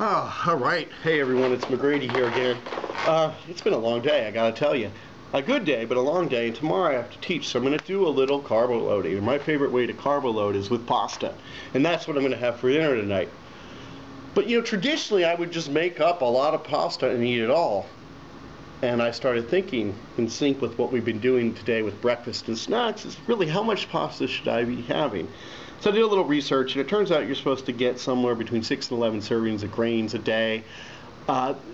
Oh, all right. Hey everyone, it's McGready here again. It's been a long day, I gotta tell you. A good day, but a long day, and tomorrow I have to teach, so I'm going to do a little carbo loading. And my favorite way to carbo load is with pasta, and that's what I'm going to have for dinner tonight. But you know, traditionally I would just make up a lot of pasta and eat it all. And I started thinking, in sync with what we've been doing today with breakfast and snacks, is really how much pasta should I be having? So I did a little research, and it turns out you're supposed to get somewhere between 6 and 11 servings of grains a day.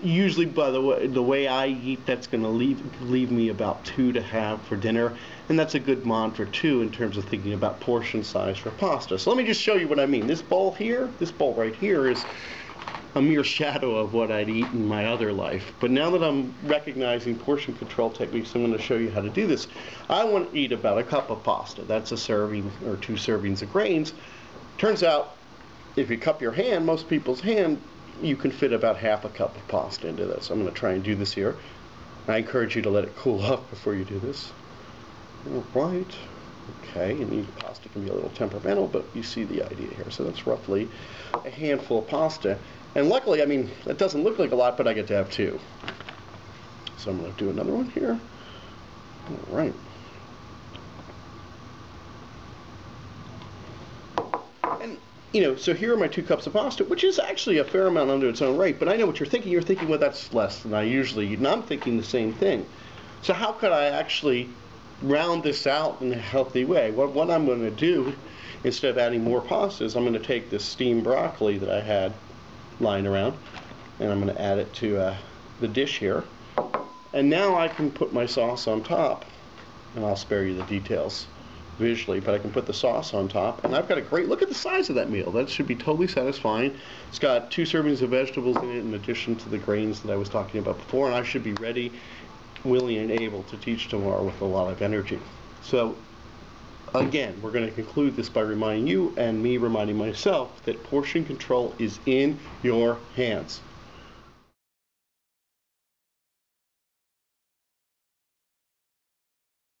Usually, by the way I eat, that's going to leave me about 2 to have for dinner, and that's a good mantra too in terms of thinking about portion size for pasta. So let me just show you what I mean. This bowl right here is a mere shadow of what I'd eat in my other life. But now that I'm recognizing portion control techniques, I'm going to show you how to do this. I want to eat about a cup of pasta. That's a serving or 2 servings of grains. Turns out, if you cup your hand, most people's hand, you can fit about half a cup of pasta into this. I'm going to try and do this here. I encourage you to let it cool off before you do this. All right. Okay, and pasta can be a little temperamental, but you see the idea here. So that's roughly a handful of pasta. And luckily, I mean, it doesn't look like a lot, but I get to have 2. So I'm going to do another one here. All right. And, you know, so here are my 2 cups of pasta, which is actually a fair amount under its own right, but I know what you're thinking. You're thinking, well, that's less than I usually eat, and I'm thinking the same thing. So how could I actually round this out in a healthy way? What I'm going to do, instead of adding more pasta, is I'm going to take this steamed broccoli that I had lying around, and I'm going to add it to the dish here. And now I can put my sauce on top, and I'll spare you the details visually, but I can put the sauce on top, and I've got a great, look at the size of that meal. That should be totally satisfying. It's got 2 servings of vegetables in it in addition to the grains that I was talking about before, and I should be ready, willing, and able to teach tomorrow with a lot of energy. So again, we're going to conclude this by reminding you and me reminding myself that portion control is in your hands.